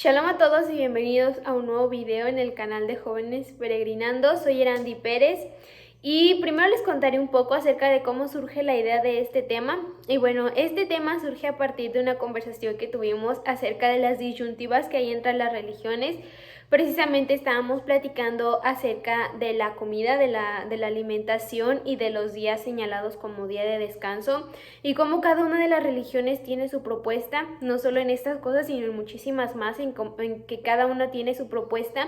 Shalom a todos y bienvenidos a un nuevo video en el canal de Jóvenes Peregrinando. Soy Erandi Pérez y primero les contaré un poco acerca de cómo surge la idea de este tema. Y bueno, este tema surge a partir de una conversación que tuvimos acerca de las disyuntivas que hay entre las religiones. Precisamente estábamos platicando acerca de la comida, de la alimentación y de los días señalados como día de descanso y cómo cada una de las religiones tiene su propuesta, no solo en estas cosas sino en muchísimas más, en que cada una tiene su propuesta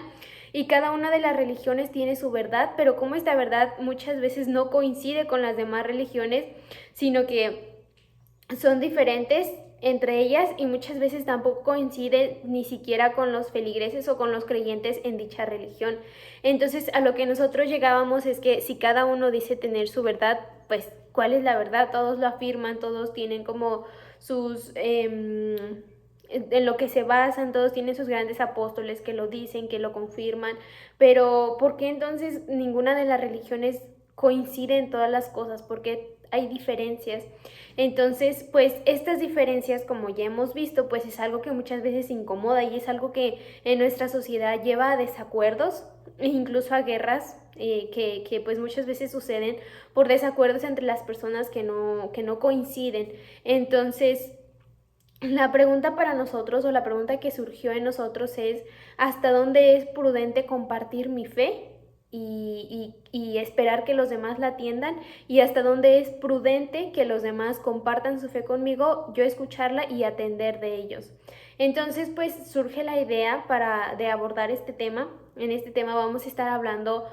y cada una de las religiones tiene su verdad, pero como esta verdad muchas veces no coincide con las demás religiones, sino que son diferentes entre ellas y muchas veces tampoco coincide ni siquiera con los feligreses o con los creyentes en dicha religión. Entonces a lo que nosotros llegábamos es que si cada uno dice tener su verdad, pues ¿cuál es la verdad? Todos lo afirman, todos tienen como sus... en lo que se basan, todos tienen sus grandes apóstoles que lo dicen, que lo confirman, pero ¿por qué entonces ninguna de las religiones coincide en todas las cosas? Porque hay diferencias. Entonces, pues estas diferencias, como ya hemos visto, pues es algo que muchas veces incomoda y es algo que en nuestra sociedad lleva a desacuerdos e incluso a guerras que pues muchas veces suceden por desacuerdos entre las personas que no coinciden. Entonces, la pregunta para nosotros o la pregunta que surgió en nosotros es ¿hasta dónde es prudente compartir mi fe y esperar que los demás la atiendan? ¿Y hasta dónde es prudente que los demás compartan su fe conmigo, yo escucharla y atender de ellos? Entonces pues surge la idea de abordar este tema. En este tema vamos a estar hablando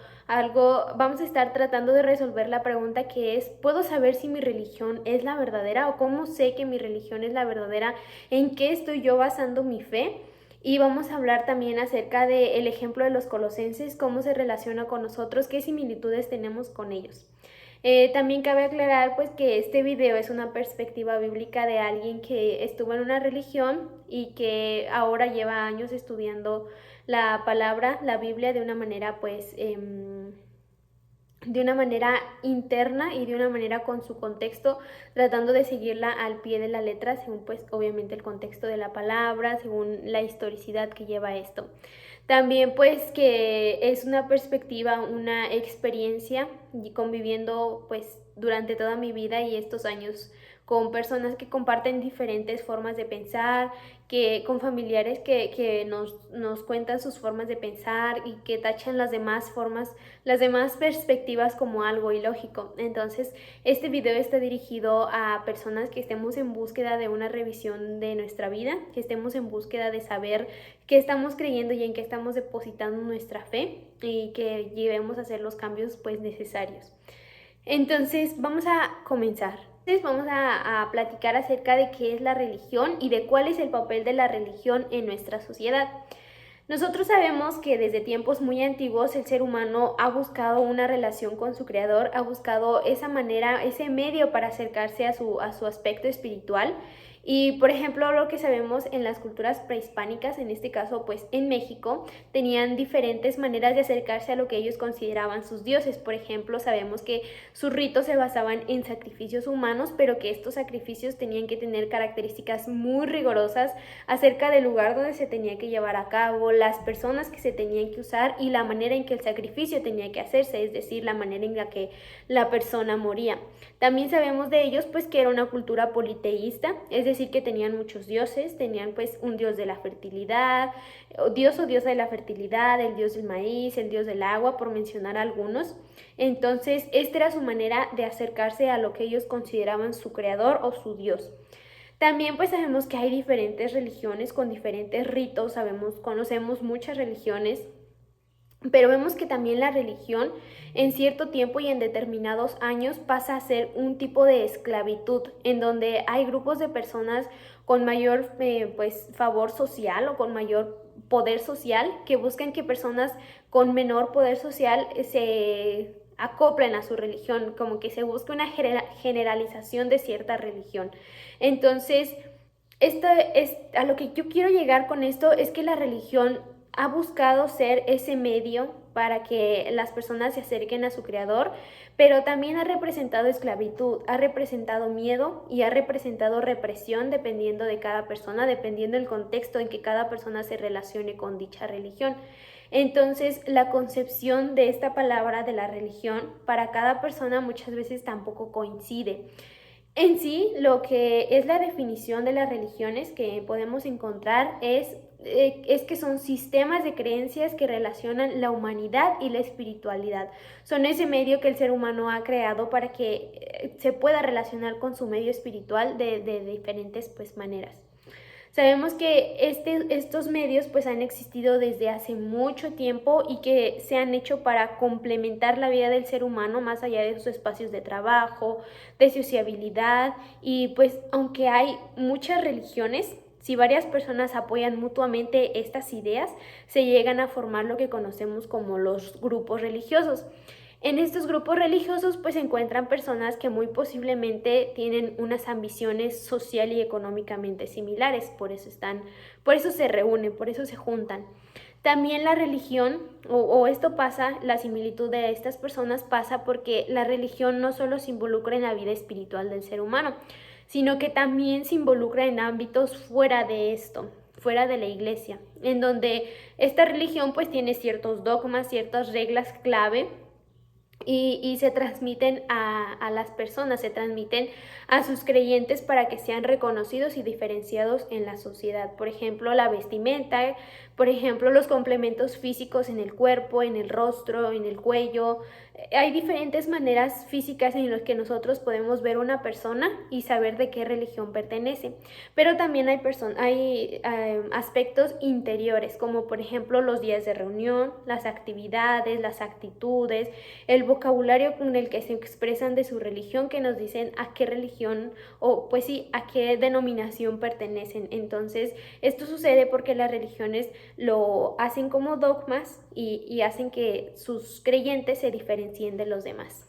vamos a estar tratando de resolver la pregunta que es, ¿puedo saber si mi religión es la verdadera o cómo sé que mi religión es la verdadera? ¿En qué estoy yo basando mi fe? Y vamos a hablar también acerca del ejemplo de los colosenses, cómo se relaciona con nosotros, qué similitudes tenemos con ellos. También cabe aclarar pues que este video es una perspectiva bíblica de alguien que estuvo en una religión y que ahora lleva años estudiando la palabra, la Biblia, de una manera pues de una manera interna y de una manera con su contexto, tratando de seguirla al pie de la letra, según pues obviamente el contexto de la palabra, según la historicidad que lleva esto. También pues que es una perspectiva, una experiencia conviviendo pues durante toda mi vida y estos años con personas que comparten diferentes formas de pensar, con familiares que nos cuentan sus formas de pensar y que tachan las demás formas, las demás perspectivas como algo ilógico. Entonces, este video está dirigido a personas que estemos en búsqueda de una revisión de nuestra vida, que estemos en búsqueda de saber qué estamos creyendo y en qué estamos depositando nuestra fe y que llevemos a hacer los cambios pues necesarios. Entonces, vamos a comenzar. Vamos a platicar acerca de qué es la religión y de cuál es el papel de la religión en nuestra sociedad. Nosotros sabemos que desde tiempos muy antiguos el ser humano ha buscado una relación con su creador, ha buscado esa manera, ese medio para acercarse a su aspecto espiritual. Y por ejemplo, lo que sabemos en las culturas prehispánicas, en este caso pues en México, tenían diferentes maneras de acercarse a lo que ellos consideraban sus dioses. Por ejemplo, sabemos que sus ritos se basaban en sacrificios humanos, pero que estos sacrificios tenían que tener características muy rigurosas acerca del lugar donde se tenía que llevar a cabo, las personas que se tenían que usar y la manera en que el sacrificio tenía que hacerse, es decir, la manera en la que la persona moría. También sabemos de ellos pues que era una cultura politeísta, es decir, que tenían muchos dioses, tenían pues un dios de la fertilidad, dios o diosa de la fertilidad, el dios del maíz, el dios del agua, por mencionar algunos. Entonces, esta era su manera de acercarse a lo que ellos consideraban su creador o su dios. También pues sabemos que hay diferentes religiones con diferentes ritos, conocemos muchas religiones, pero vemos que también la religión en cierto tiempo y en determinados años pasa a ser un tipo de esclavitud, en donde hay grupos de personas con mayor pues favor social o con mayor poder social que buscan que personas con menor poder social se acoplen a su religión, como que se busca una generalización de cierta religión. Entonces, a lo que yo quiero llegar con esto es que la religión ha buscado ser ese medio para que las personas se acerquen a su creador, pero también ha representado esclavitud, ha representado miedo y ha representado represión dependiendo de cada persona, dependiendo del contexto en que cada persona se relacione con dicha religión. Entonces, la concepción de esta palabra de la religión para cada persona muchas veces tampoco coincide. En sí, lo que es la definición de las religiones que podemos encontrar es que son sistemas de creencias que relacionan la humanidad y la espiritualidad. Son ese medio que el ser humano ha creado para que se pueda relacionar con su medio espiritual de diferentes pues, maneras. Sabemos que estos medios pues han existido desde hace mucho tiempo y que se han hecho para complementar la vida del ser humano más allá de sus espacios de trabajo, de sociabilidad y pues aunque hay muchas religiones, si varias personas apoyan mutuamente estas ideas, se llegan a formar lo que conocemos como los grupos religiosos. En estos grupos religiosos pues se encuentran personas que muy posiblemente tienen unas ambiciones social y económicamente similares, por eso se reúnen, por eso se juntan. También la religión, o esto pasa, la similitud de estas personas pasa porque la religión no solo se involucra en la vida espiritual del ser humano, sino que también se involucra en ámbitos fuera de esto, fuera de la iglesia, en donde esta religión pues tiene ciertos dogmas, ciertas reglas clave y se transmiten a las personas, se transmiten a sus creyentes para que sean reconocidos y diferenciados en la sociedad. Por ejemplo, la vestimenta, por ejemplo, los complementos físicos en el cuerpo, en el rostro, en el cuello. Hay diferentes maneras físicas en las que nosotros podemos ver una persona y saber de qué religión pertenece. Pero también hay aspectos interiores, como por ejemplo los días de reunión, las actividades, las actitudes, el vocabulario con el que se expresan de su religión, que nos dicen a qué religión o pues sí, a qué denominación pertenecen. Entonces, esto sucede porque las religiones lo hacen como dogmas y hacen que sus creyentes se diferencien de los demás.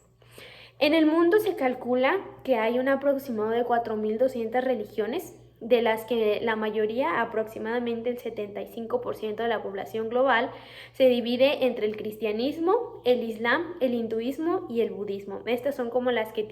En el mundo se calcula que hay un aproximado de 4.200 religiones, de las que la mayoría, aproximadamente el 75% de la población global, se divide entre el cristianismo, el islam, el hinduismo y el budismo. Estas son como las que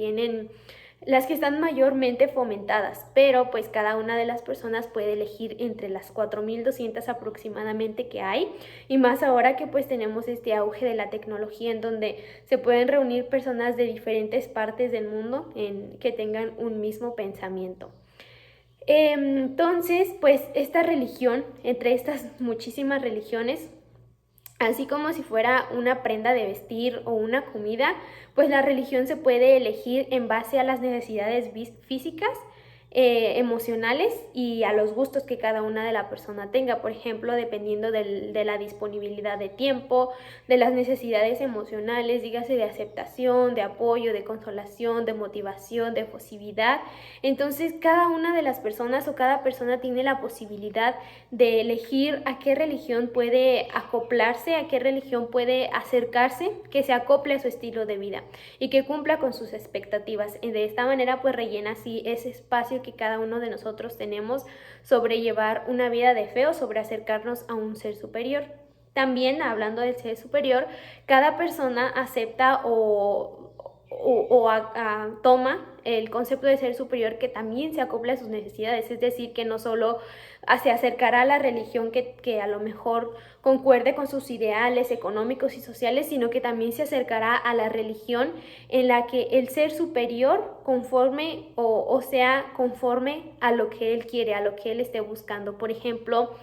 están mayormente fomentadas, pero pues cada una de las personas puede elegir entre las 4.200 aproximadamente que hay, y más ahora que pues tenemos este auge de la tecnología en donde se pueden reunir personas de diferentes partes del mundo que tengan un mismo pensamiento. Entonces, pues esta religión, entre estas muchísimas religiones, así como si fuera una prenda de vestir o una comida, pues la religión se puede elegir en base a las necesidades físicas, emocionales y a los gustos que cada una de la persona tenga. Por ejemplo, dependiendo de la disponibilidad de tiempo, de las necesidades emocionales, dígase de aceptación, de apoyo, de consolación, de motivación, de efusividad. Entonces, cada una de las personas o cada persona tiene la posibilidad de elegir a qué religión puede acoplarse, a qué religión puede acercarse, que se acople a su estilo de vida y que cumpla con sus expectativas. Y de esta manera pues rellena así ese espacio que cada uno de nosotros tenemos sobre llevar una vida de fe o sobre acercarnos a un ser superior. También, hablando del ser superior, cada persona acepta toma el concepto de ser superior que también se acopla a sus necesidades, es decir, que no solo se acercará a la religión que a lo mejor concuerde con sus ideales económicos y sociales, sino que también se acercará a la religión en la que el ser superior conforme o sea conforme a lo que él quiere, a lo que él esté buscando. Por ejemplo,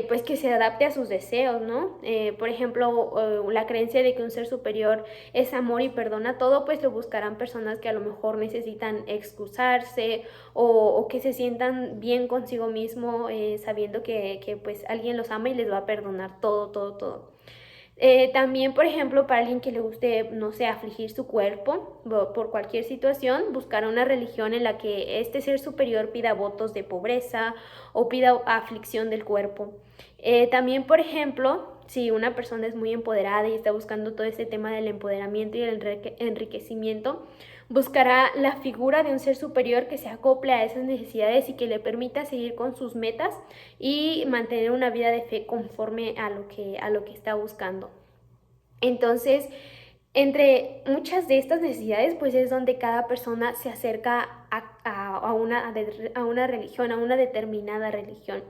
pues que se adapte a sus deseos, ¿no? Por ejemplo, la creencia de que un ser superior es amor y perdona todo, pues lo buscarán personas que a lo mejor necesitan excusarse o que se sientan bien consigo mismo, sabiendo que pues alguien los ama y les va a perdonar todo, todo, todo. También, por ejemplo, para alguien que le guste, no sé, afligir su cuerpo por cualquier situación, buscar una religión en la que este ser superior pida votos de pobreza o pida aflicción del cuerpo. También, por ejemplo, si una persona es muy empoderada y está buscando todo este tema del empoderamiento y el enriquecimiento, buscará la figura de un ser superior que se acople a esas necesidades y que le permita seguir con sus metas y mantener una vida de fe conforme a lo que está buscando. Entonces, entre muchas de estas necesidades, pues es donde cada persona se acerca a una religión, a una determinada religión.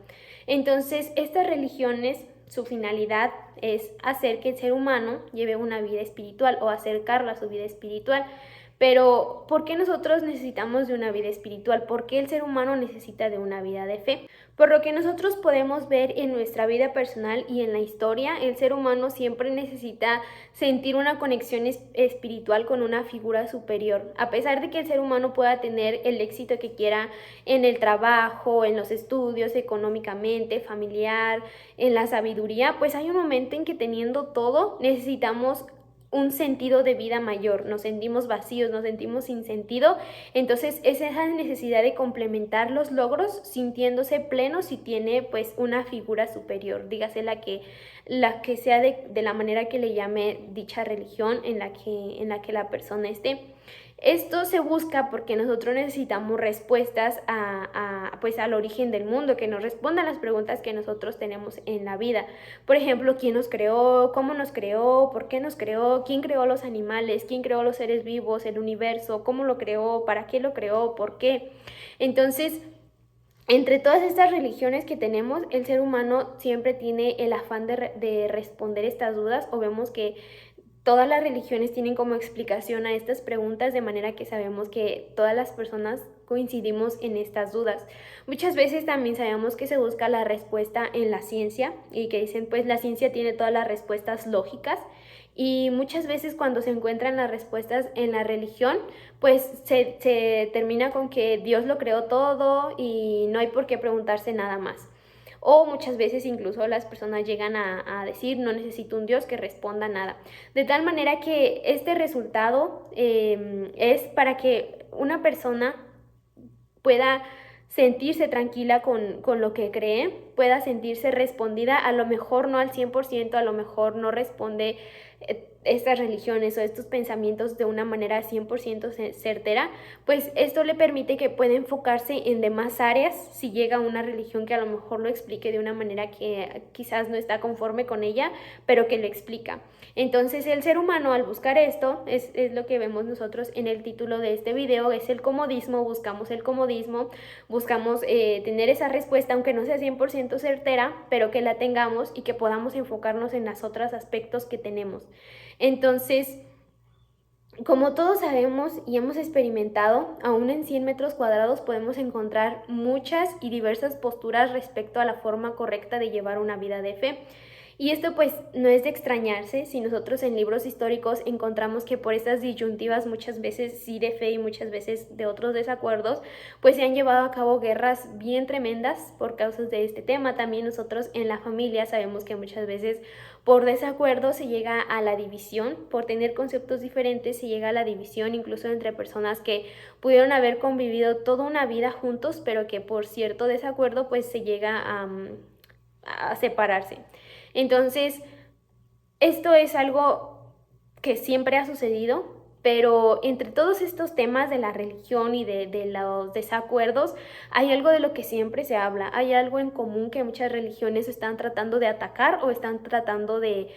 Entonces, estas religiones, su finalidad es hacer que el ser humano lleve una vida espiritual o acercarlo a su vida espiritual. Pero, ¿por qué nosotros necesitamos de una vida espiritual? ¿Por qué el ser humano necesita de una vida de fe? Por lo que nosotros podemos ver en nuestra vida personal y en la historia, el ser humano siempre necesita sentir una conexión espiritual con una figura superior. A pesar de que el ser humano pueda tener el éxito que quiera en el trabajo, en los estudios, económicamente, familiar, en la sabiduría, pues hay un momento en que teniendo todo necesitamos un sentido de vida mayor, nos sentimos vacíos, nos sentimos sin sentido, entonces es esa necesidad de complementar los logros sintiéndose pleno si tiene pues una figura superior, dígase la que sea de la manera que le llame dicha religión en la que la persona esté. Esto se busca porque nosotros necesitamos respuestas pues al origen del mundo, que nos respondan las preguntas que nosotros tenemos en la vida. Por ejemplo, ¿quién nos creó? ¿Cómo nos creó? ¿Por qué nos creó? ¿Quién creó los animales? ¿Quién creó los seres vivos? ¿El universo? ¿Cómo lo creó? ¿Para qué lo creó? ¿Por qué? Entonces, entre todas estas religiones que tenemos, el ser humano siempre tiene el afán de responder estas dudas, o vemos que todas las religiones tienen como explicación a estas preguntas, de manera que sabemos que todas las personas coincidimos en estas dudas. Muchas veces también sabemos que se busca la respuesta en la ciencia y que dicen pues la ciencia tiene todas las respuestas lógicas, y muchas veces cuando se encuentran las respuestas en la religión pues se termina con que Dios lo creó todo y no hay por qué preguntarse nada más. O muchas veces incluso las personas llegan a decir, no necesito un Dios que responda nada. De tal manera que este resultado es para que una persona pueda sentirse tranquila con lo que cree, pueda sentirse respondida, a lo mejor no al 100%, a lo mejor no responde estas religiones o estos pensamientos de una manera 100% certera, pues esto le permite que pueda enfocarse en demás áreas si llega a una religión que a lo mejor lo explique de una manera que quizás no está conforme con ella, pero que lo explica. Entonces el ser humano al buscar esto, es lo que vemos nosotros en el título de este video, es el comodismo, buscamos el comodismo, buscamos tener esa respuesta, aunque no sea 100% certera, pero que la tengamos y que podamos enfocarnos en los otros aspectos que tenemos. Entonces, como todos sabemos y hemos experimentado, aún en 100 metros cuadrados podemos encontrar muchas y diversas posturas respecto a la forma correcta de llevar una vida de fe. Y esto pues no es de extrañarse si nosotros en libros históricos encontramos que por estas disyuntivas, muchas veces sí de fe y muchas veces de otros desacuerdos, pues se han llevado a cabo guerras bien tremendas por causas de este tema. También nosotros en la familia sabemos que muchas veces por desacuerdo se llega a la división, por tener conceptos diferentes se llega a la división, incluso entre personas que pudieron haber convivido toda una vida juntos, pero que por cierto desacuerdo pues se llega a separarse. Entonces, esto es algo que siempre ha sucedido, pero entre todos estos temas de la religión y de los desacuerdos, hay algo de lo que siempre se habla, hay algo en común que muchas religiones están tratando de atacar o están tratando de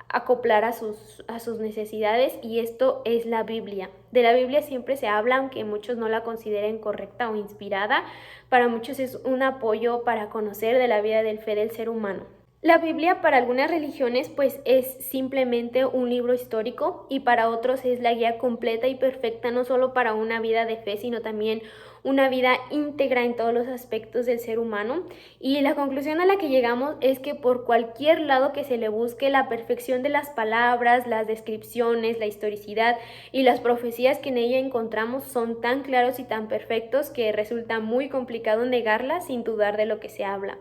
acoplar a sus necesidades, y esto es la Biblia. De la Biblia siempre se habla, aunque muchos no la consideren correcta o inspirada, para muchos es un apoyo para conocer de la vida del fe del ser humano. La Biblia para algunas religiones pues es simplemente un libro histórico, y para otros es la guía completa y perfecta no solo para una vida de fe, sino también una vida íntegra en todos los aspectos del ser humano. Y la conclusión a la que llegamos es que por cualquier lado que se le busque, la perfección de las palabras, las descripciones, la historicidad y las profecías que en ella encontramos son tan claros y tan perfectos que resulta muy complicado negarlas sin dudar de lo que se habla.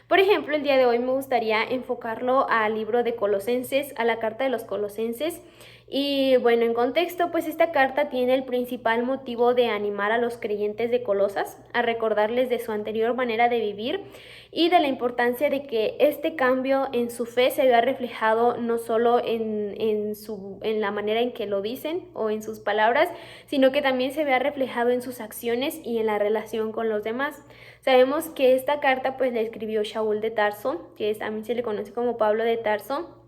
Por ejemplo, el día de hoy me gustaría enfocarlo al libro de Colosenses, a la carta de los Colosenses. Y bueno, en contexto, pues esta carta tiene el principal motivo de animar a los creyentes de Colosas, a recordarles de su anterior manera de vivir y de la importancia de que este cambio en su fe se vea reflejado no solo en la manera en que lo dicen o en sus palabras, sino que también se vea reflejado en sus acciones y en la relación con los demás. Sabemos que esta carta pues la escribió Shaul de Tarso, que también se le conoce como Pablo de Tarso.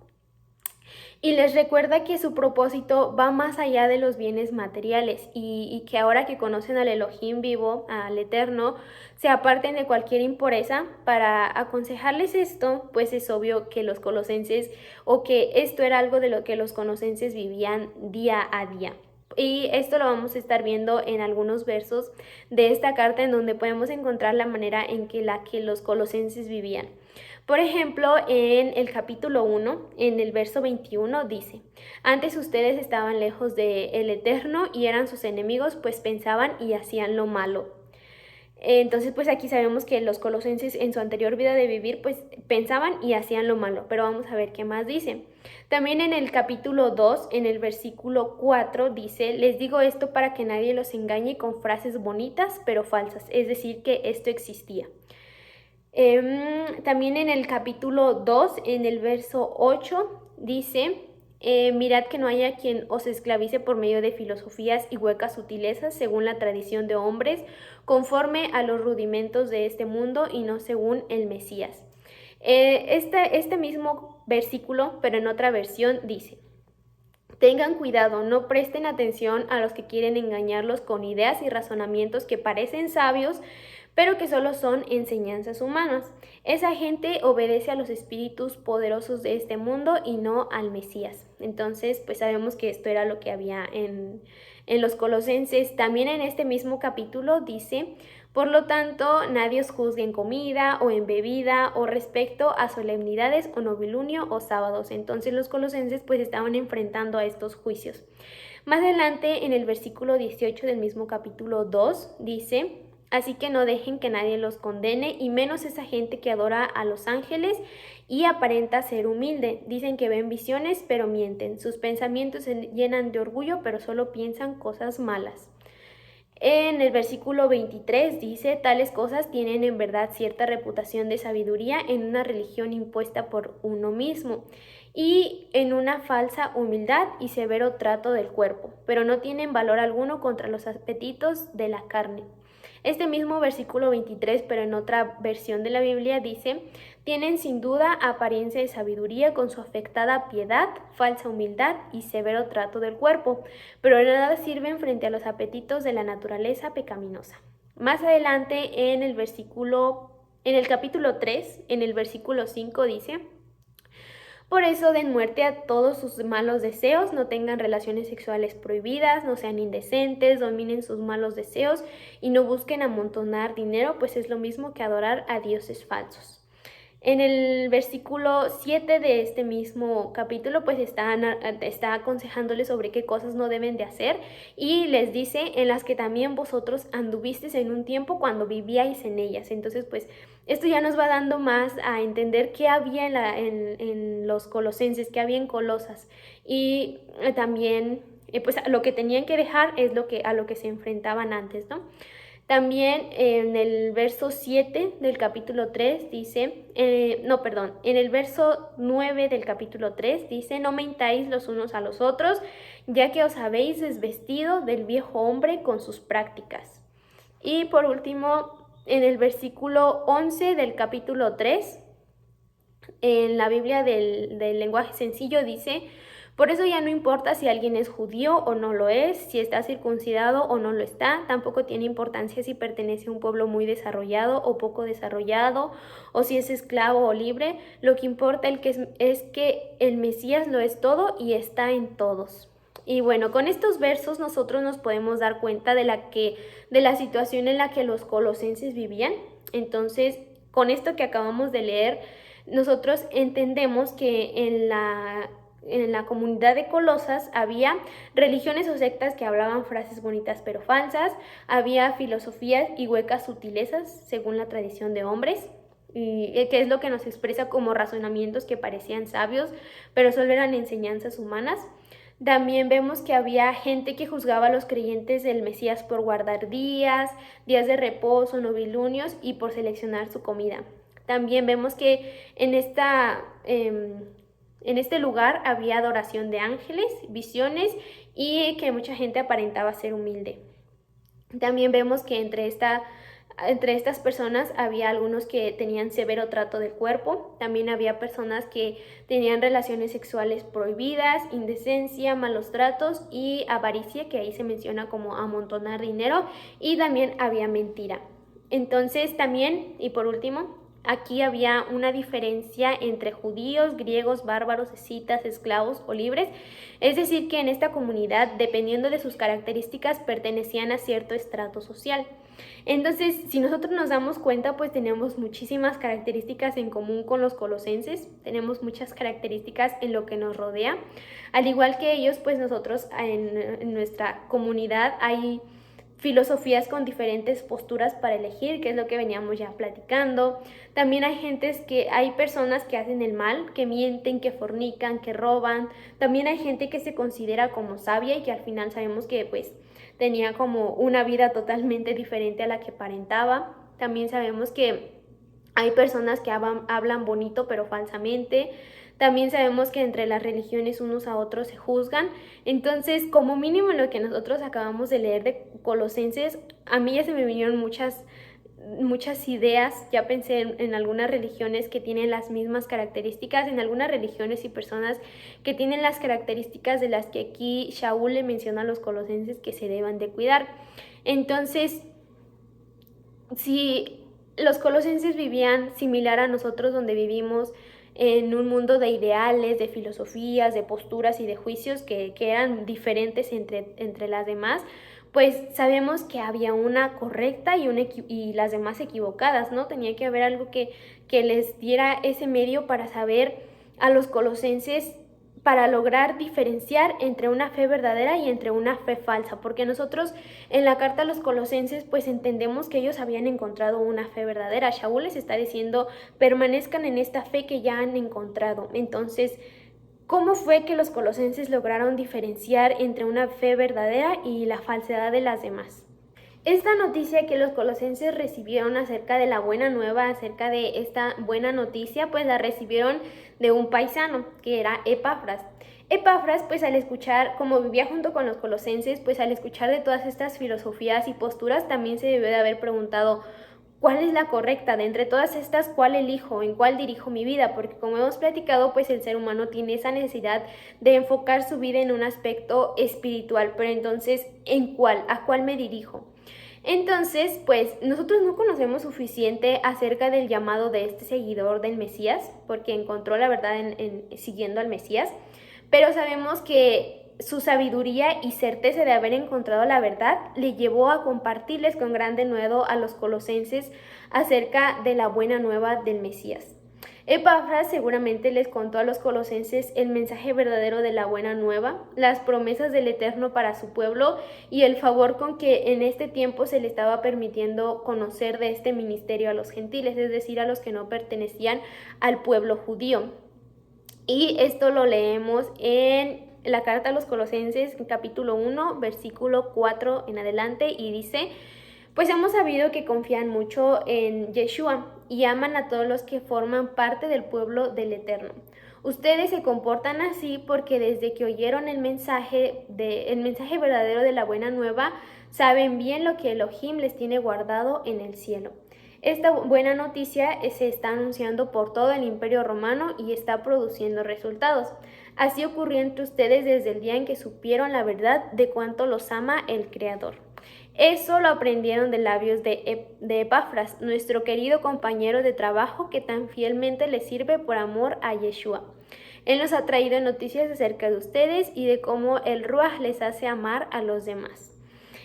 Y les recuerda que su propósito va más allá de los bienes materiales y que ahora que conocen al Elohim vivo, al Eterno, se aparten de cualquier impureza. Para aconsejarles esto, pues es obvio que los colosenses, o que esto era algo de lo que los colosenses vivían día a día. Y esto lo vamos a estar viendo en algunos versos de esta carta, en donde podemos encontrar la manera en que los colosenses vivían. Por ejemplo, en el capítulo 1, en el verso 21, dice: antes ustedes estaban lejos del Eterno y eran sus enemigos, pues pensaban y hacían lo malo. Entonces, pues aquí sabemos que los colosenses en su anterior vida de vivir, pues pensaban y hacían lo malo, pero vamos a ver qué más dice. También en el capítulo 2, en el versículo 4, dice: les digo esto para que nadie los engañe con frases bonitas pero falsas, es decir, que esto existía. También en el capítulo 2, en el verso 8, dice: mirad que no haya quien os esclavice por medio de filosofías y huecas sutilezas, según la tradición de hombres, conforme a los rudimentos de este mundo y no según el Mesías. Este mismo versículo, pero en otra versión, dice: tengan cuidado, no presten atención a los que quieren engañarlos con ideas y razonamientos que parecen sabios, pero que solo son enseñanzas humanas. Esa gente obedece a los espíritus poderosos de este mundo y no al Mesías. Entonces, pues sabemos que esto era lo que había en los colosenses. También en este mismo capítulo dice: por lo tanto, nadie os juzgue en comida o en bebida o respecto a solemnidades o novilunio o sábados. Entonces los colosenses pues estaban enfrentando a estos juicios. Más adelante, en el versículo 18 del mismo capítulo 2, dice: así que no dejen que nadie los condene, y menos esa gente que adora a los ángeles y aparenta ser humilde. Dicen que ven visiones, pero mienten. Sus pensamientos se llenan de orgullo, pero solo piensan cosas malas. En el versículo 23 dice: tales cosas tienen en verdad cierta reputación de sabiduría en una religión impuesta por uno mismo y en una falsa humildad y severo trato del cuerpo, pero no tienen valor alguno contra los apetitos de la carne. Este mismo versículo 23, pero en otra versión de la Biblia, dice: tienen sin duda apariencia de sabiduría con su afectada piedad, falsa humildad y severo trato del cuerpo, pero nada sirven frente a los apetitos de la naturaleza pecaminosa. Más adelante en el capítulo 3, en el versículo 5 dice: por eso den muerte a todos sus malos deseos, no tengan relaciones sexuales prohibidas, no sean indecentes, dominen sus malos deseos y no busquen amontonar dinero, pues es lo mismo que adorar a dioses falsos. En el versículo 7 de este mismo capítulo, pues está aconsejándoles sobre qué cosas no deben de hacer, y les dice: en las que también vosotros anduvisteis en un tiempo cuando vivíais en ellas. Entonces, pues esto ya nos va dando más a entender qué había en los colosenses, qué había en Colosas, y también pues lo que tenían que dejar es a lo que se enfrentaban antes, ¿no? También en el verso 7 del capítulo 3 dice, en el verso 9 del capítulo 3 dice: no mentáis los unos a los otros, ya que os habéis desvestido del viejo hombre con sus prácticas. Y por último, en el versículo 11 del capítulo 3, en la Biblia del lenguaje sencillo, dice: por eso ya no importa si alguien es judío o no lo es, si está circuncidado o no lo está, tampoco tiene importancia si pertenece a un pueblo muy desarrollado o poco desarrollado, o si es esclavo o libre. Lo que importa es que el Mesías lo es todo y está en todos. Y bueno, con estos versos nosotros nos podemos dar cuenta de la situación en la que los colosenses vivían. Entonces, con esto que acabamos de leer, nosotros entendemos que en la comunidad de Colosas había religiones o sectas que hablaban frases bonitas pero falsas, había filosofías y huecas sutilezas según la tradición de hombres, y que es lo que nos expresa como razonamientos que parecían sabios, pero solo eran enseñanzas humanas. También vemos que había gente que juzgaba a los creyentes del Mesías por guardar días de reposo, novilunios y por seleccionar su comida. También vemos que en este lugar había adoración de ángeles, visiones, y que mucha gente aparentaba ser humilde. También vemos que entre esta Entre estas personas había algunos que tenían severo trato del cuerpo, también había personas que tenían relaciones sexuales prohibidas, indecencia, malos tratos y avaricia, que ahí se menciona como amontonar dinero, y también había mentira. Entonces también, y por último, aquí había una diferencia entre judíos, griegos, bárbaros, escitas, esclavos o libres, es decir, que en esta comunidad, dependiendo de sus características, pertenecían a cierto estrato social. Entonces, si nosotros nos damos cuenta, pues tenemos muchísimas características en común con los colosenses, tenemos muchas características en lo que nos rodea. Al igual que ellos, pues nosotros en nuestra comunidad hay filosofías con diferentes posturas para elegir, que es lo que veníamos ya platicando. También hay personas que hacen el mal, que mienten, que fornican, que roban. También hay gente que se considera como sabia y que al final sabemos que pues tenía como una vida totalmente diferente a la que aparentaba. También sabemos que hay personas que hablan bonito pero falsamente. También sabemos que entre las religiones unos a otros se juzgan. Entonces, como mínimo en lo que nosotros acabamos de leer de Colosenses, a mí ya se me vinieron muchas ideas. Ya pensé en algunas religiones que tienen las mismas características, en algunas religiones y personas que tienen las características de las que aquí Shaul le menciona a los colosenses que se deban de cuidar. Entonces, si los colosenses vivían similar a nosotros donde vivimos, en un mundo de ideales, de filosofías, de posturas y de juicios que eran diferentes entre las demás, pues sabemos que había una correcta y las demás equivocadas, ¿no? Tenía que haber algo que les diera ese medio para saber a los colosenses, para lograr diferenciar entre una fe verdadera y entre una fe falsa, porque nosotros en la carta a los colosenses pues entendemos que ellos habían encontrado una fe verdadera. Shaul les está diciendo, permanezcan en esta fe que ya han encontrado. Entonces, ¿cómo fue que los colosenses lograron diferenciar entre una fe verdadera y la falsedad de las demás? Esta noticia que los colosenses recibieron acerca de la buena nueva, acerca de esta buena noticia, pues la recibieron de un paisano, que era Epafras. Epafras, pues al escuchar, como vivía junto con los colosenses, pues al escuchar de todas estas filosofías y posturas, también se debió de haber preguntado, ¿cuál es la correcta? De entre todas estas, ¿cuál elijo? ¿En cuál dirijo mi vida? Porque como hemos platicado, pues el ser humano tiene esa necesidad de enfocar su vida en un aspecto espiritual, pero entonces, ¿en cuál? ¿A cuál me dirijo? Entonces, pues nosotros no conocemos suficiente acerca del llamado de este seguidor del Mesías, porque encontró la verdad siguiendo al Mesías, pero sabemos que su sabiduría y certeza de haber encontrado la verdad le llevó a compartirles con gran denuedo a los colosenses acerca de la buena nueva del Mesías. Epafras seguramente les contó a los colosenses el mensaje verdadero de la buena nueva, las promesas del Eterno para su pueblo y el favor con que en este tiempo se le estaba permitiendo conocer de este ministerio a los gentiles, es decir, a los que no pertenecían al pueblo judío. Y esto lo leemos en la carta a los colosenses, capítulo 1, versículo 4 en adelante, y dice: pues hemos sabido que confían mucho en Yeshua y aman a todos los que forman parte del pueblo del Eterno. Ustedes se comportan así porque desde que oyeron el mensaje verdadero de la buena nueva, saben bien lo que Elohim les tiene guardado en el cielo. Esta buena noticia se está anunciando por todo el Imperio Romano y está produciendo resultados. Así ocurrió entre ustedes desde el día en que supieron la verdad de cuánto los ama el Creador. Eso lo aprendieron de labios de Epafras, nuestro querido compañero de trabajo que tan fielmente les sirve por amor a Yeshua. Él nos ha traído noticias acerca de ustedes y de cómo el Ruach les hace amar a los demás.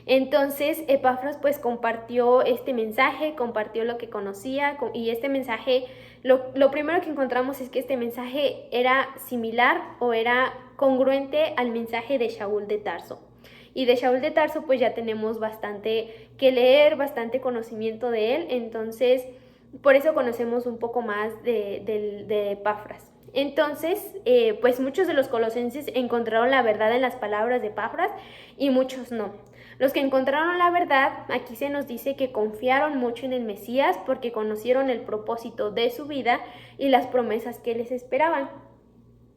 Entonces Epafras pues compartió este mensaje, compartió lo que conocía, y este mensaje, lo primero que encontramos es que este mensaje era similar o era congruente al mensaje de Shaul de Tarso. Y de Shaul de Tarso pues ya tenemos bastante que leer, bastante conocimiento de él, entonces por eso conocemos un poco más de Epafras. Entonces, pues muchos de los colosenses encontraron la verdad en las palabras de Epafras y muchos no. Los que encontraron la verdad, aquí se nos dice que confiaron mucho en el Mesías porque conocieron el propósito de su vida y las promesas que les esperaban.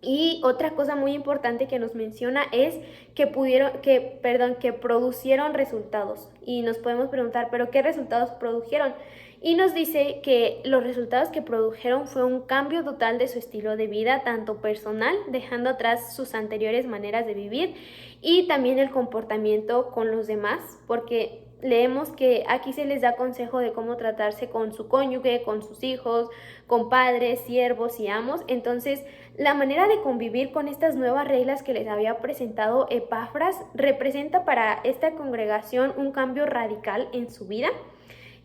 Y otra cosa muy importante que nos menciona es que producieron resultados. Y nos podemos preguntar, ¿pero qué resultados produjeron? Y nos dice que los resultados que produjeron fue un cambio total de su estilo de vida, tanto personal, dejando atrás sus anteriores maneras de vivir, y también el comportamiento con los demás, porque leemos que aquí se les da consejo de cómo tratarse con su cónyuge, con sus hijos, con padres, siervos y amos. Entonces, la manera de convivir con estas nuevas reglas que les había presentado Epafras representa para esta congregación un cambio radical en su vida.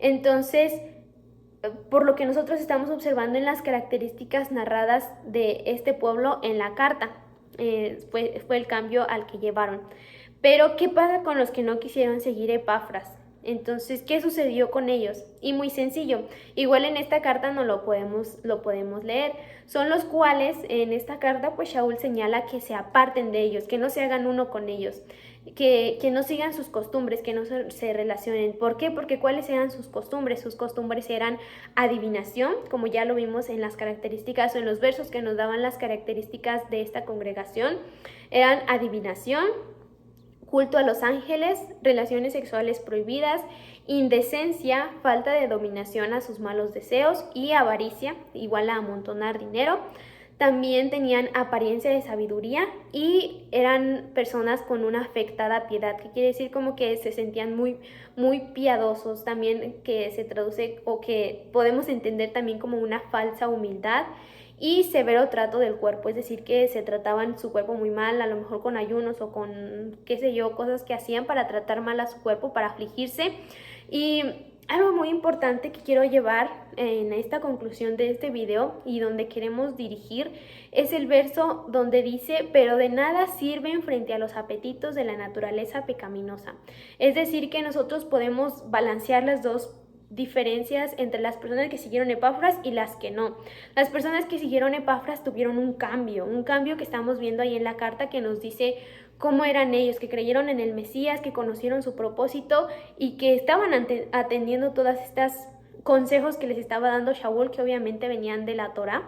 Entonces, por lo que nosotros estamos observando en las características narradas de este pueblo en la carta, fue el cambio al que llevaron. Pero, ¿qué pasa con los que no quisieron seguir Epafras? Entonces, ¿qué sucedió con ellos? Y muy sencillo, igual en esta carta no lo podemos leer. Son los cuales en esta carta pues Shaul señala que se aparten de ellos, que no se hagan uno con ellos, que no sigan sus costumbres, que no se relacionen. ¿Por qué? Porque ¿cuáles eran sus costumbres? Sus costumbres eran adivinación, como ya lo vimos en las características o en los versos que nos daban las características de esta congregación. Eran adivinación, culto a los ángeles, relaciones sexuales prohibidas, indecencia, falta de dominación a sus malos deseos y avaricia, igual a amontonar dinero. También tenían apariencia de sabiduría y eran personas con una afectada piedad, que quiere decir como que se sentían muy, muy piadosos, también que se traduce o que podemos entender también como una falsa humildad y severo trato del cuerpo, es decir, que se trataban su cuerpo muy mal, a lo mejor con ayunos o con, qué sé yo, cosas que hacían para tratar mal a su cuerpo, para afligirse. Y algo muy importante que quiero llevar en esta conclusión de este video y donde queremos dirigir es el verso donde dice, pero de nada sirven frente a los apetitos de la naturaleza pecaminosa. Es decir, que nosotros podemos balancear las dos diferencias entre las personas que siguieron Epafras y las que no. Las personas que siguieron Epafras tuvieron un cambio que estamos viendo ahí en la carta, que nos dice cómo eran ellos, que creyeron en el Mesías, que conocieron su propósito y que estaban atendiendo todas estas consejos que les estaba dando Shaul, que obviamente venían de la Torá,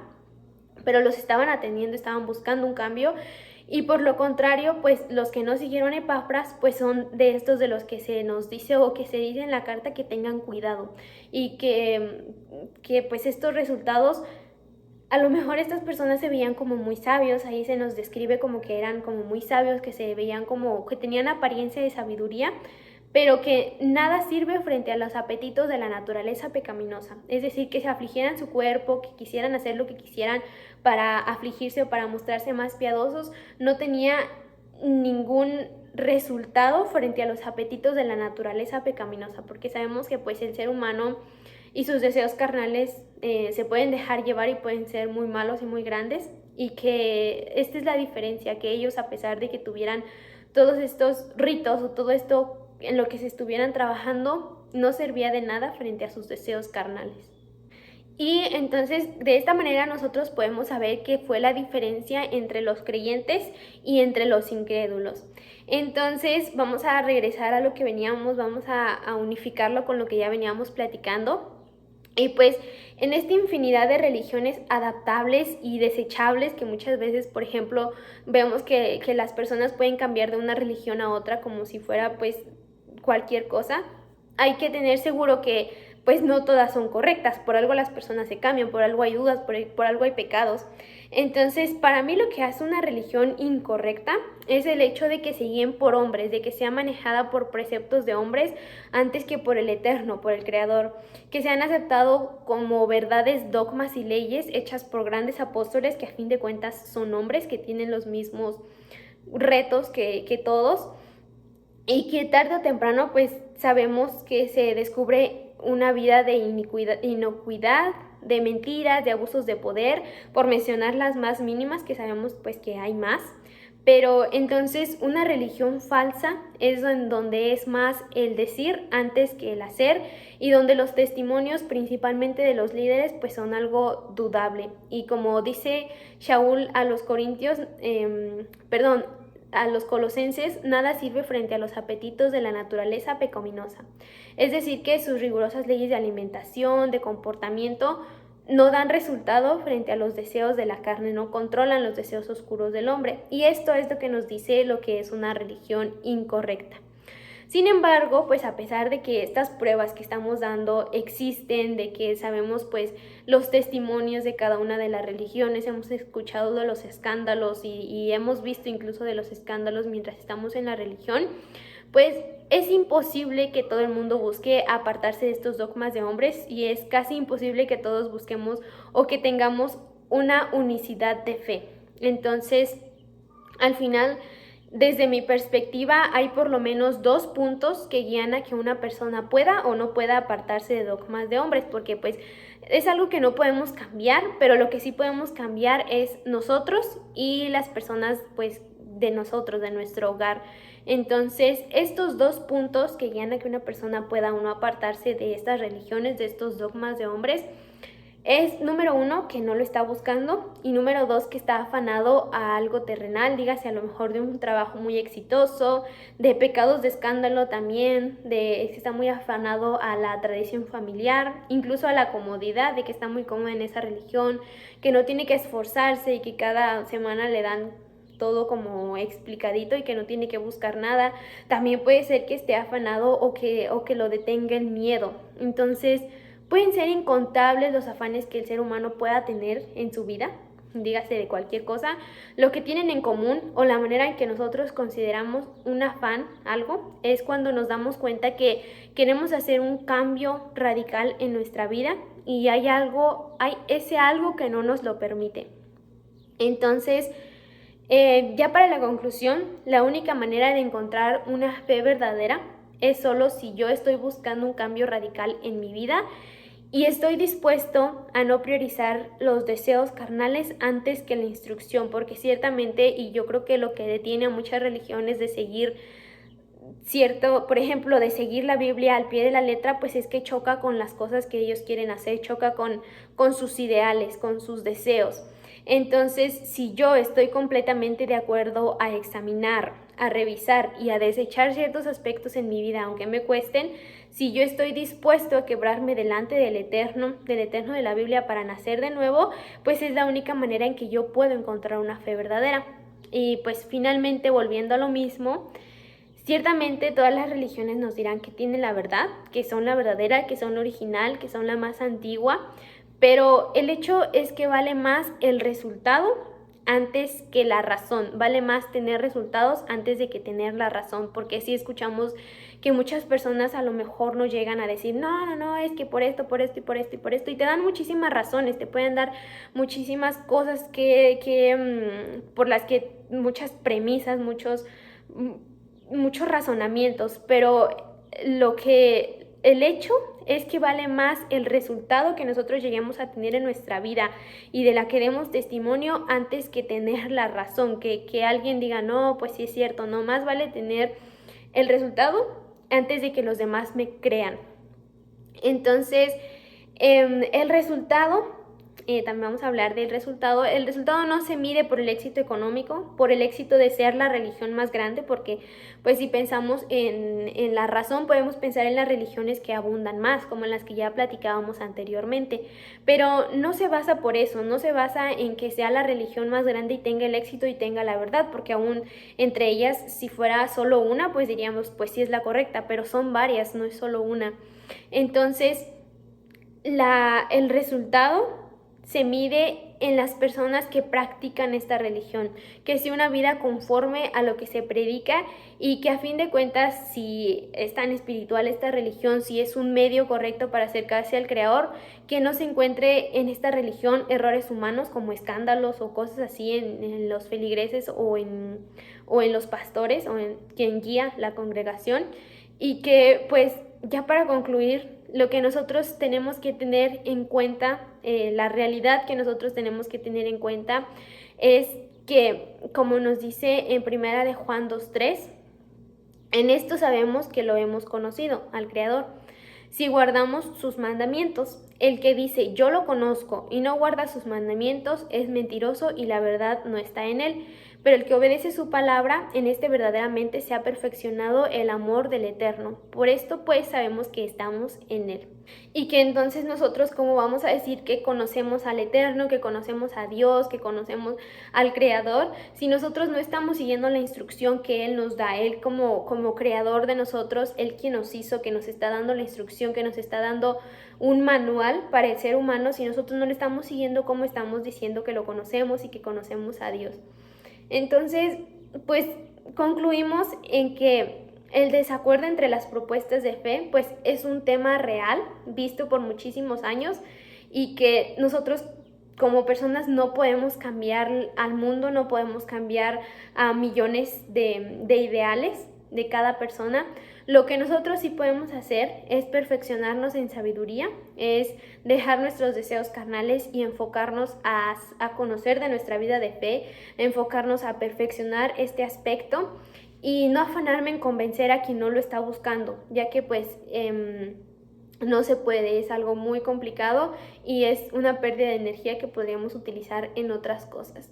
pero los estaban atendiendo, estaban buscando un cambio. Y por lo contrario, pues los que no siguieron Epafras, pues son de estos de los que se nos dice o que se dice en la carta que tengan cuidado y que pues estos resultados, a lo mejor estas personas se veían como muy sabios, ahí se nos describe como que eran como muy sabios, que se veían como que tenían apariencia de sabiduría, pero que nada sirve frente a los apetitos de la naturaleza pecaminosa. Es decir, que se afligieran su cuerpo, que quisieran hacer lo que quisieran para afligirse o para mostrarse más piadosos, no tenía ningún resultado frente a los apetitos de la naturaleza pecaminosa, porque sabemos que pues el ser humano y sus deseos carnales se pueden dejar llevar y pueden ser muy malos y muy grandes, y que esta es la diferencia, que ellos, a pesar de que tuvieran todos estos ritos o todo esto en lo que se estuvieran trabajando, no servía de nada frente a sus deseos carnales. Y entonces de esta manera nosotros podemos saber qué fue la diferencia entre los creyentes y entre los incrédulos. Entonces vamos a regresar a lo que veníamos, vamos a unificarlo con lo que ya veníamos platicando. Y pues en esta infinidad de religiones adaptables y desechables, que muchas veces, por ejemplo, vemos que las personas pueden cambiar de una religión a otra como si fuera pues cualquier cosa, hay que tener seguro que pues no todas son correctas, por algo las personas se cambian, por algo hay dudas, por algo hay pecados. Entonces, para mí lo que hace una religión incorrecta es el hecho de que se guíen por hombres, de que sea manejada por preceptos de hombres antes que por el Eterno, por el Creador, que sean aceptado como verdades, dogmas y leyes hechas por grandes apóstoles que a fin de cuentas son hombres que tienen los mismos retos que todos, y que tarde o temprano pues sabemos que se descubre una vida de inocuidad, de mentiras, de abusos de poder, por mencionar las más mínimas, que sabemos pues que hay más. Pero entonces una religión falsa es en donde es más el decir antes que el hacer, y donde los testimonios principalmente de los líderes pues son algo dudable. Y como dice Shaul a los corintios, a los colosenses, nada sirve frente a los apetitos de la naturaleza pecaminosa. Es decir, que sus rigurosas leyes de alimentación, de comportamiento, no dan resultado frente a los deseos de la carne, no controlan los deseos oscuros del hombre. Y esto es lo que nos dice lo que es una religión incorrecta. Sin embargo, pues a pesar de que estas pruebas que estamos dando existen, de que sabemos pues los testimonios de cada una de las religiones, hemos escuchado de los escándalos y hemos visto incluso de los escándalos mientras estamos en la religión, pues es imposible que todo el mundo busque apartarse de estos dogmas de hombres y es casi imposible que todos busquemos o que tengamos una unicidad de fe. Entonces, al final, desde mi perspectiva, hay por lo menos 2 puntos que guían a que una persona pueda o no pueda apartarse de dogmas de hombres, porque pues es algo que no podemos cambiar, pero lo que sí podemos cambiar es nosotros y las personas pues de nosotros, de nuestro hogar. Entonces, estos 2 puntos que guían a que una persona pueda o no apartarse de estas religiones, de estos dogmas de hombres, es número 1, que no lo está buscando, y número 2, que está afanado a algo terrenal, dígase a lo mejor de un trabajo muy exitoso, de pecados de escándalo también, de que está muy afanado a la tradición familiar, incluso a la comodidad, de que está muy cómodo en esa religión, que no tiene que esforzarse y que cada semana le dan todo como explicadito y que no tiene que buscar nada. También puede ser que esté afanado o que lo detenga el miedo. Entonces, pueden ser incontables los afanes que el ser humano pueda tener en su vida, dígase de cualquier cosa. Lo que tienen en común o la manera en que nosotros consideramos un afán, algo, es cuando nos damos cuenta que queremos hacer un cambio radical en nuestra vida y hay ese algo que no nos lo permite. Entonces, ya para la conclusión, la única manera de encontrar una fe verdadera es solo si yo estoy buscando un cambio radical en mi vida y estoy dispuesto a no priorizar los deseos carnales antes que la instrucción, porque ciertamente, y yo creo que lo que detiene a muchas religiones de seguir por ejemplo, de seguir la Biblia al pie de la letra, pues es que choca con las cosas que ellos quieren hacer, choca con sus ideales, con sus deseos. Entonces, si yo estoy completamente de acuerdo a examinar, a revisar y a desechar ciertos aspectos en mi vida, aunque me cuesten, si yo estoy dispuesto a quebrarme delante del eterno de la Biblia para nacer de nuevo, pues es la única manera en que yo puedo encontrar una fe verdadera. Y pues finalmente, volviendo a lo mismo, ciertamente todas las religiones nos dirán que tienen la verdad, que son la verdadera, que son la original, que son la más antigua, pero el hecho es que vale más el resultado antes que la razón, vale más tener resultados antes de que tener la razón, porque si escuchamos que muchas personas a lo mejor nos llegan a decir, no, es que por esto, por esto y por esto y por esto, y te dan muchísimas razones, te pueden dar muchísimas cosas por las que muchas premisas, muchos razonamientos, pero el hecho es que vale más el resultado que nosotros lleguemos a tener en nuestra vida y de la que demos testimonio antes que tener la razón, que alguien diga, no, pues sí es cierto, no, más vale tener el resultado antes de que los demás me crean. Entonces, el resultado, también vamos a hablar del resultado. El resultado no se mide por el éxito económico, por el éxito de ser la religión más grande, porque pues si pensamos en la razón, podemos pensar en las religiones que abundan más, como en las que ya platicábamos anteriormente, pero no se basa por eso, no se basa en que sea la religión más grande y tenga el éxito y tenga la verdad, porque aún entre ellas, si fuera solo una, pues diríamos, pues sí es la correcta, pero son varias, no es solo una. Entonces, el resultado se mide en las personas que practican esta religión, que sea una vida conforme a lo que se predica y que a fin de cuentas, si es tan espiritual esta religión, si es un medio correcto para acercarse al Creador, que no se encuentre en esta religión errores humanos como escándalos o cosas así en los feligreses o en los pastores o en quien guía la congregación. Y que pues ya para concluir, lo que nosotros tenemos que tener en cuenta, la realidad que nosotros tenemos que tener en cuenta es que, como nos dice en primera de Juan 2:3, en esto sabemos que lo hemos conocido, al Creador, si guardamos sus mandamientos. El que dice yo lo conozco y no guarda sus mandamientos es mentiroso y la verdad no está en él. pero el que obedece su palabra, en este verdaderamente se ha perfeccionado el amor del Eterno. Por esto pues sabemos que estamos en él. Y que entonces nosotros, ¿cómo vamos a decir que conocemos al Eterno, que conocemos a Dios, que conocemos al Creador, si nosotros no estamos siguiendo la instrucción que Él nos da? Él como Creador de nosotros, Él quien nos hizo, que nos está dando la instrucción, que nos está dando un manual para el ser humano. Si nosotros no le estamos siguiendo, ¿cómo estamos diciendo que lo conocemos y que conocemos a Dios? Entonces, pues concluimos en que el desacuerdo entre las propuestas de fe, pues es un tema real, visto por muchísimos años, y que nosotros como personas no podemos cambiar al mundo, no podemos cambiar a millones de ideales de cada persona. Lo que nosotros sí podemos hacer es perfeccionarnos en sabiduría, es dejar nuestros deseos carnales y enfocarnos a conocer de nuestra vida de fe, enfocarnos a perfeccionar este aspecto y no afanarme en convencer a quien no lo está buscando, ya que pues no se puede, es algo muy complicado y es una pérdida de energía que podríamos utilizar en otras cosas.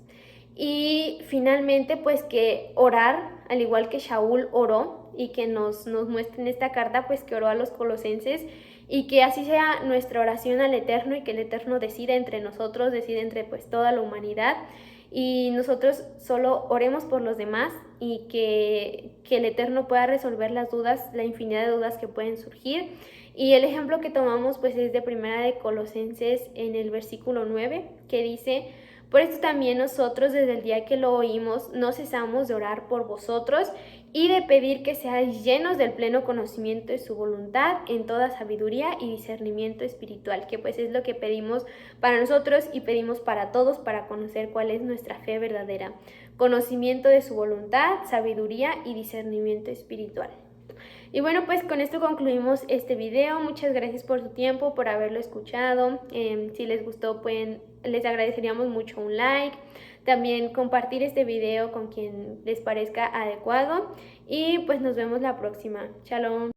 Y finalmente, pues que orar, al igual que Shaul oró y que nos muestra en esta carta, pues que oró a los colosenses, y que así sea nuestra oración al Eterno y que el Eterno decida entre nosotros, decida entre pues toda la humanidad, y nosotros solo oremos por los demás y que el Eterno pueda resolver las dudas, la infinidad de dudas que pueden surgir. Y el ejemplo que tomamos pues es de Primera de Colosenses en el versículo 9, que dice: por esto también nosotros desde el día que lo oímos no cesamos de orar por vosotros y de pedir que seáis llenos del pleno conocimiento de su voluntad en toda sabiduría y discernimiento espiritual, que pues es lo que pedimos para nosotros y pedimos para todos para conocer cuál es nuestra fe verdadera. Conocimiento de su voluntad, sabiduría y discernimiento espiritual. Y bueno, pues con esto concluimos este video. Muchas gracias por su tiempo, por haberlo escuchado. Si les gustó, les agradeceríamos mucho un like. También compartir este video con quien les parezca adecuado. Y pues nos vemos la próxima. Shalom.